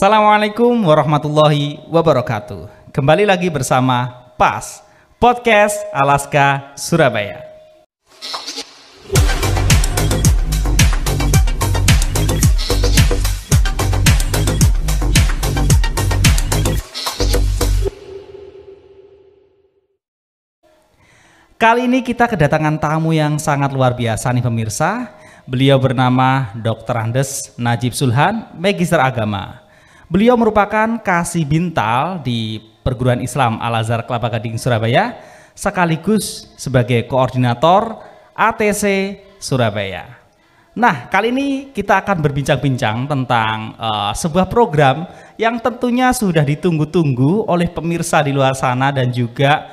Assalamualaikum warahmatullahi wabarakatuh. Kembali lagi bersama PAS, Podcast Alaska Surabaya. Kali ini kita kedatangan tamu yang sangat luar biasa nih pemirsa. Beliau bernama Dr. Andes Najib Sulhan, Magister Agama. Beliau merupakan Kasih Bintal di Perguruan Islam Al-Azhar Kelapa Gading Surabaya, sekaligus sebagai koordinator ATC Surabaya. Nah, kali ini kita akan berbincang-bincang tentang sebuah program yang tentunya sudah ditunggu-tunggu oleh pemirsa di luar sana dan juga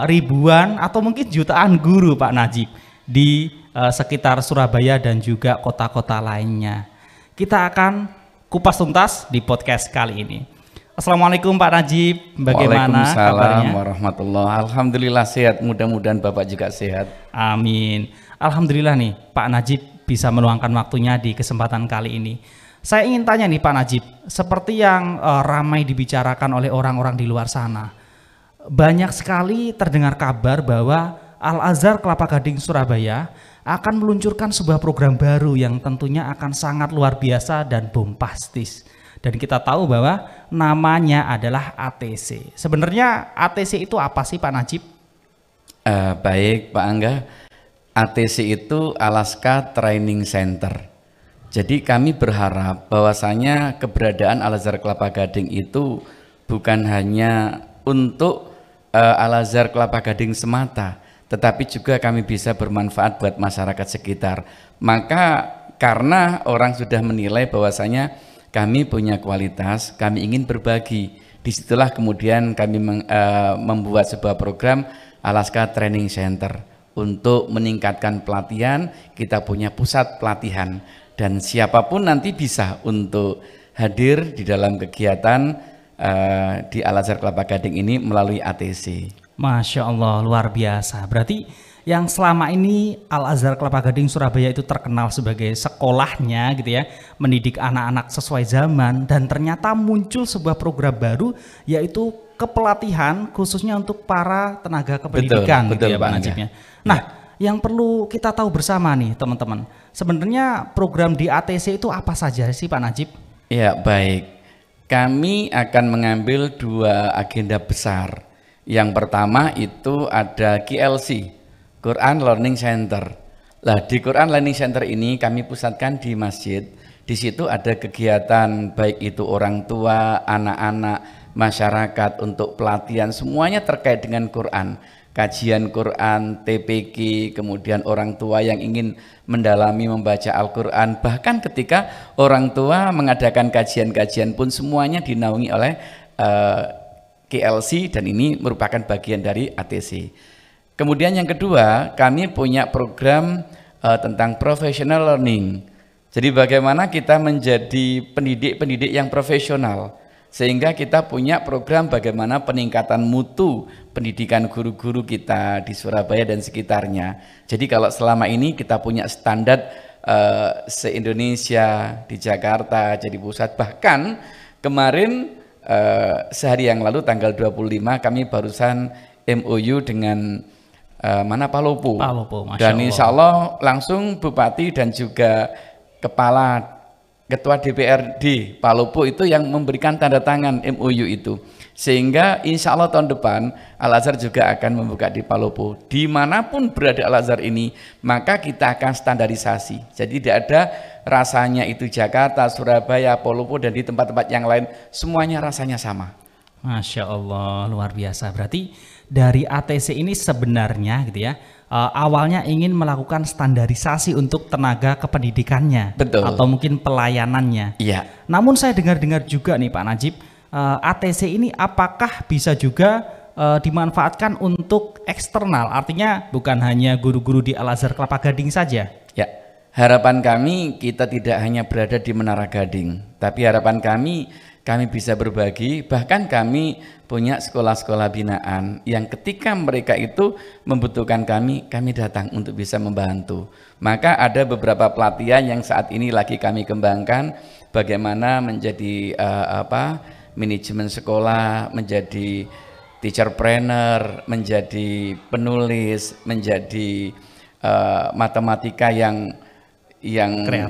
ribuan atau mungkin jutaan guru Pak Najib di sekitar Surabaya dan juga kota-kota lainnya. Kita akan kupas tuntas di podcast kali ini. Assalamualaikum Pak Najib, bagaimana kabarnya? Waalaikumsalam warahmatullahi. Alhamdulillah sehat, mudah-mudahan Bapak juga sehat. Amin. Alhamdulillah nih Pak Najib bisa meluangkan waktunya di kesempatan kali ini. Saya ingin tanya nih Pak Najib, seperti yang ramai dibicarakan oleh orang-orang di luar sana, banyak sekali terdengar kabar bahwa Al-Azhar Kelapa Gading Surabaya akan meluncurkan sebuah program baru yang tentunya akan sangat luar biasa dan bombastis. Dan kita tahu bahwa namanya adalah ATC. Sebenarnya ATC itu apa sih Pak Najib? Baik Pak Angga, ATC itu Alaska Training Center. Jadi kami berharap bahwasanya keberadaan Al-Azhar Kelapa Gading itu bukan hanya untuk Al-Azhar Kelapa Gading semata, tetapi juga kami bisa bermanfaat buat masyarakat sekitar. Maka karena orang sudah menilai bahwasanya kami punya kualitas, kami ingin berbagi. Disitulah kemudian kami membuat sebuah program Alaska Training Center untuk meningkatkan pelatihan. Kita punya pusat pelatihan dan siapapun nanti bisa untuk hadir di dalam kegiatan di Al-Azhar Kelapa Gading ini melalui ATC. Masya Allah, luar biasa. Berarti yang selama ini Al-Azhar Kelapa Gading Surabaya itu terkenal sebagai sekolahnya gitu ya, mendidik anak-anak sesuai zaman, dan ternyata muncul sebuah program baru yaitu kepelatihan khususnya untuk para tenaga kependidikan. Betul, gitu ya Pak Najibnya. Nah, yang perlu kita tahu bersama nih teman-teman, sebenarnya program di ATC itu apa saja sih Pak Najib? Ya baik, kami akan mengambil dua agenda besar. Yang pertama itu ada KLC, Quran Learning Center. Nah, di Quran Learning Center ini kami pusatkan di masjid. Di situ ada kegiatan baik itu orang tua, anak-anak, masyarakat untuk pelatihan, semuanya terkait dengan Quran. Kajian Quran, TPQ, kemudian orang tua yang ingin mendalami membaca Al-Quran. Bahkan ketika orang tua mengadakan kajian-kajian pun semuanya dinaungi oleh KLC, dan ini merupakan bagian dari ATC. Kemudian yang kedua, kami punya program tentang professional learning. Jadi bagaimana kita menjadi pendidik-pendidik yang profesional, sehingga kita punya program bagaimana peningkatan mutu pendidikan guru-guru kita di Surabaya dan sekitarnya. Jadi kalau selama ini kita punya standar se-Indonesia, di Jakarta jadi pusat, bahkan kemarin sehari yang lalu tanggal 25 kami barusan MOU dengan Palopo. Dan insya Allah langsung Bupati dan juga Ketua DPRD Palopo itu yang memberikan tanda tangan MOU itu, sehingga insya Allah tahun depan Al-Azhar juga akan membuka di Palopo. Dimanapun berada Al-Azhar ini, maka kita akan standarisasi. Jadi tidak ada rasanya itu Jakarta, Surabaya, Palopo, dan di tempat-tempat yang lain semuanya rasanya sama. Masya Allah, luar biasa. Berarti dari ATC ini sebenarnya gitu ya, awalnya ingin melakukan standarisasi untuk tenaga kependidikannya. Betul. Atau mungkin pelayanannya. Iya. Namun saya dengar-dengar juga nih Pak Najib, ATC ini apakah bisa juga dimanfaatkan untuk eksternal, artinya bukan hanya guru-guru di Al-Azhar Kelapa Gading saja? Ya, harapan kami kita tidak hanya berada di Menara Gading, tapi harapan kami bisa berbagi. Bahkan kami punya sekolah-sekolah binaan yang ketika mereka itu membutuhkan kami datang untuk bisa membantu. Maka ada beberapa pelatihan yang saat ini lagi kami kembangkan, bagaimana menjadi manajemen sekolah, menjadi teacher trainer, menjadi penulis, menjadi matematika yang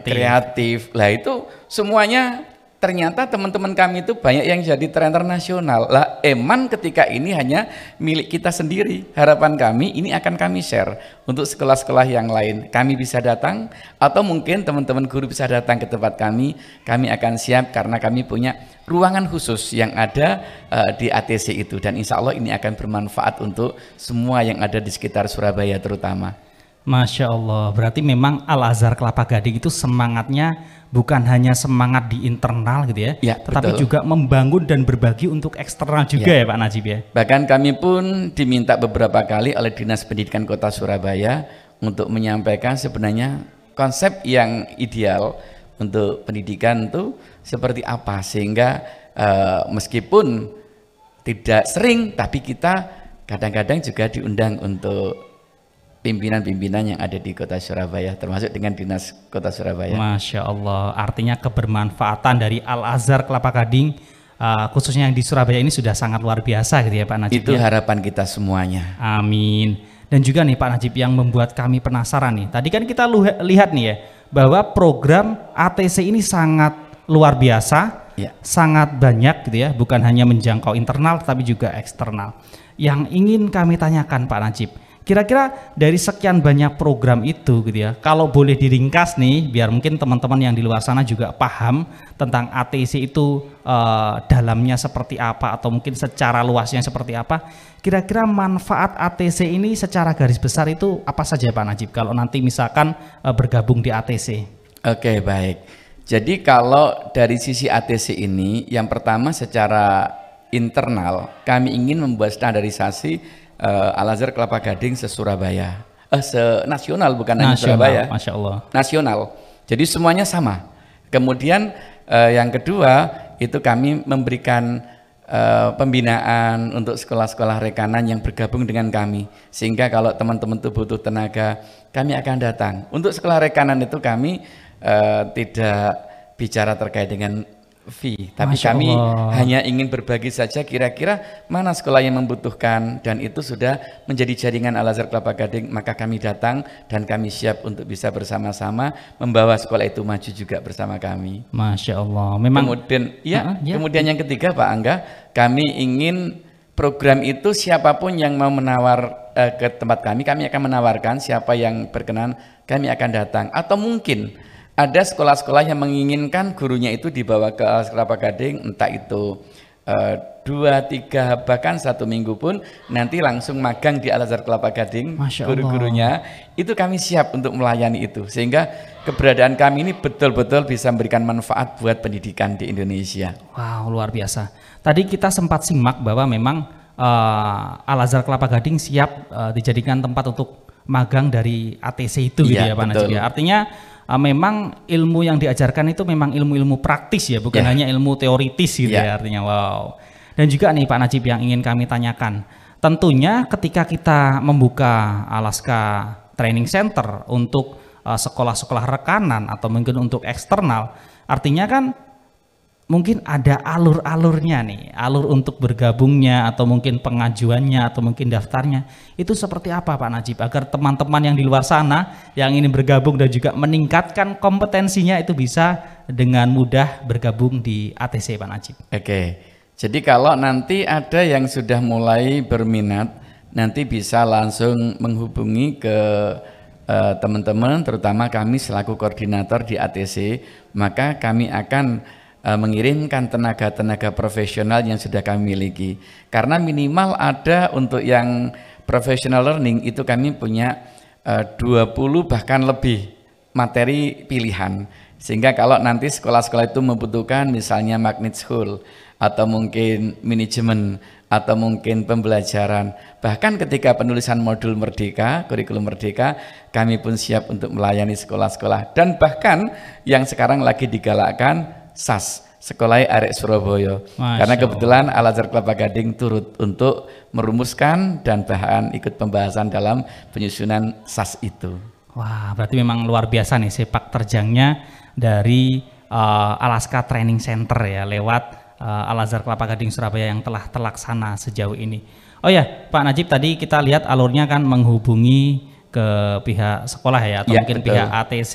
kreatif. Lah itu semuanya ternyata teman-teman kami itu banyak yang jadi trainer nasional. Lah eman ketika ini hanya milik kita sendiri. Harapan kami ini akan kami share untuk sekolah-sekolah yang lain. Kami bisa datang atau mungkin teman-teman guru bisa datang ke tempat kami. Kami akan siap karena kami punya ruangan khusus yang ada di ATC itu, dan insya Allah ini akan bermanfaat untuk semua yang ada di sekitar Surabaya terutama. Masya Allah, berarti memang Al-Azhar Kelapa Gading itu semangatnya bukan hanya semangat di internal gitu ya, tetapi betul. juga membangun dan berbagi untuk eksternal juga ya Pak Najib ya. Bahkan kami pun diminta beberapa kali oleh Dinas Pendidikan Kota Surabaya untuk menyampaikan sebenarnya konsep yang ideal untuk pendidikan itu seperti apa, sehingga meskipun tidak sering tapi kita kadang-kadang juga diundang untuk pimpinan-pimpinan yang ada di Kota Surabaya, termasuk dengan Dinas Kota Surabaya. Masya Allah, artinya kebermanfaatan dari Al-Azhar Kelapa Gading khususnya yang di Surabaya ini sudah sangat luar biasa gitu ya Pak Najib. Itu ya? harapan kita semuanya. Amin. Dan juga nih Pak Najib yang membuat kami penasaran nih, tadi kan kita lihat nih ya, bahwa program ATC ini sangat luar biasa, sangat banyak gitu ya, bukan hanya menjangkau internal tapi juga eksternal. Yang ingin kami tanyakan Pak Najib, kira-kira dari sekian banyak program itu gitu ya, kalau boleh diringkas nih biar mungkin teman-teman yang di luar sana juga paham tentang ATC itu dalamnya seperti apa atau mungkin secara luasnya seperti apa, kira-kira manfaat ATC ini secara garis besar itu apa saja Pak Najib kalau nanti misalkan bergabung di ATC? Oke, baik. Jadi kalau dari sisi ATC ini, yang pertama secara internal kami ingin membuat standarisasi Al-Azhar Kelapa Gading se-Surabaya, se-nasional, bukan hanya Surabaya, Masya Allah. Nasional. Jadi semuanya sama. Kemudian yang kedua itu kami memberikan pembinaan untuk sekolah-sekolah rekanan yang bergabung dengan kami, sehingga kalau teman-teman itu butuh tenaga, kami akan datang. Untuk sekolah rekanan itu kami tidak bicara terkait dengan fee, tapi kami hanya ingin berbagi saja kira-kira mana sekolah yang membutuhkan, dan itu sudah menjadi jaringan Al-Azhar Kelapa Gading, maka kami datang dan kami siap untuk bisa bersama-sama membawa sekolah itu maju juga bersama kami. Masya Allah. Memang kemudian yang ketiga Pak Angga, kami ingin program itu siapapun yang mau menawar ke tempat kami akan menawarkan, siapa yang berkenan kami akan datang, atau mungkin ada sekolah-sekolah yang menginginkan gurunya itu dibawa ke Al-Azhar Kelapa Gading, entah itu 2, 3, bahkan 1 minggu pun nanti langsung magang di Al-Azhar Kelapa Gading, guru-gurunya itu kami siap untuk melayani itu, sehingga keberadaan kami ini betul-betul bisa memberikan manfaat buat pendidikan di Indonesia. Wow, luar biasa. Tadi kita sempat simak bahwa memang Al-Azhar Kelapa Gading siap dijadikan tempat untuk magang dari ATC itu gitu ya Pak Najib. Artinya memang ilmu yang diajarkan itu memang ilmu-ilmu praktis ya, bukan hanya ilmu teoritis gitu ya artinya. Wow. Dan juga nih Pak Najib yang ingin kami tanyakan, tentunya ketika kita membuka Alaska Training Center untuk sekolah-sekolah rekanan atau mungkin untuk eksternal, artinya kan mungkin ada alur-alurnya nih, alur untuk bergabungnya atau mungkin pengajuannya atau mungkin daftarnya itu seperti apa Pak Najib, agar teman-teman yang di luar sana yang ingin bergabung dan juga meningkatkan kompetensinya itu bisa dengan mudah bergabung di ATC Pak Najib. Oke, jadi kalau nanti ada yang sudah mulai berminat, nanti bisa langsung menghubungi ke teman-teman, terutama kami selaku koordinator di ATC, maka kami akan mengirimkan tenaga-tenaga profesional yang sudah kami miliki, karena minimal ada untuk yang professional learning itu kami punya 20 bahkan lebih materi pilihan, sehingga kalau nanti sekolah-sekolah itu membutuhkan misalnya magnet school atau mungkin manajemen atau mungkin pembelajaran, bahkan ketika penulisan modul merdeka, kurikulum merdeka, kami pun siap untuk melayani sekolah-sekolah, dan bahkan yang sekarang lagi digalakkan SAS, Sekolah Arek Surabaya. Karena kebetulan Al-Azhar Kelapa Gading turut untuk merumuskan dan bahkan ikut pembahasan dalam penyusunan SAS itu. Wah, berarti memang luar biasa nih sepak terjangnya dari Alaska Training Center ya, lewat Al-Azhar Kelapa Gading Surabaya yang telah terlaksana sejauh ini. Oh ya, Pak Najib, tadi kita lihat alurnya kan menghubungi ke pihak sekolah ya, atau mungkin betul, pihak ATC.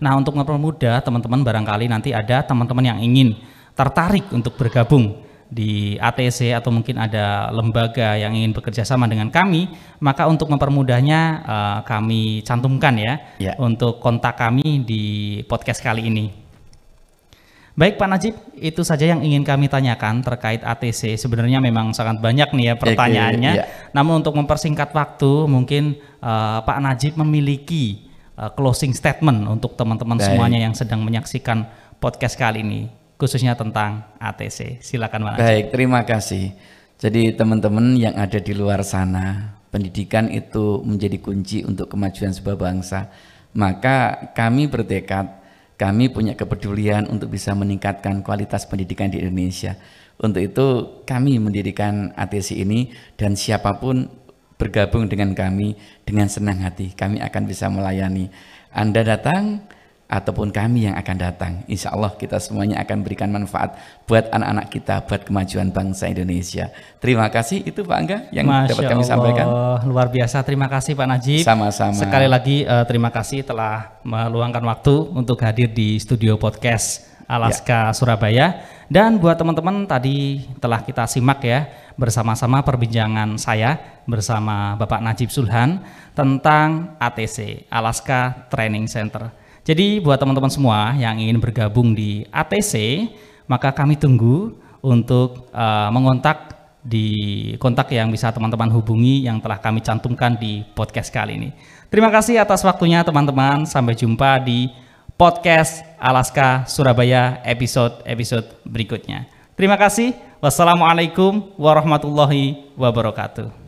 Nah, untuk mempermudah teman-teman, barangkali nanti ada teman-teman yang ingin tertarik untuk bergabung di ATC atau mungkin ada lembaga yang ingin bekerja sama dengan kami, maka untuk mempermudahnya kami cantumkan ya untuk kontak kami di podcast kali ini. Baik Pak Najib, itu saja yang ingin kami tanyakan terkait ATC. Sebenarnya memang sangat banyak nih ya pertanyaannya. Namun untuk mempersingkat waktu, mungkin Pak Najib memiliki closing statement untuk teman-teman semuanya yang sedang menyaksikan podcast kali ini, khususnya tentang ATC. Silakan Pak Najib. Baik, terima kasih. Jadi teman-teman yang ada di luar sana, pendidikan itu menjadi kunci untuk kemajuan sebuah bangsa. Maka kami bertekad, kami punya kepedulian untuk bisa meningkatkan kualitas pendidikan di Indonesia. Untuk itu kami mendirikan ATC ini, dan siapapun bergabung dengan kami dengan senang hati, kami akan bisa melayani. Anda datang ataupun kami yang akan datang, insya Allah kita semuanya akan berikan manfaat buat anak-anak kita, buat kemajuan bangsa Indonesia. Terima kasih, itu Pak Angga yang dapat kami sampaikan. Luar biasa, terima kasih Pak Najib. Sama-sama. Sekali lagi terima kasih telah meluangkan waktu untuk hadir di studio podcast Alaska Surabaya. Dan buat teman-teman, tadi telah kita simak ya bersama-sama perbincangan saya bersama Bapak Najib Sulhan tentang ATC, Alaska Training Center. Jadi buat teman-teman semua yang ingin bergabung di ATC, maka kami tunggu untuk mengontak di kontak yang bisa teman-teman hubungi yang telah kami cantumkan di podcast kali ini. Terima kasih atas waktunya teman-teman. Sampai jumpa di podcast Alaska Surabaya episode berikutnya. Terima kasih. Wassalamualaikum warahmatullahi wabarakatuh.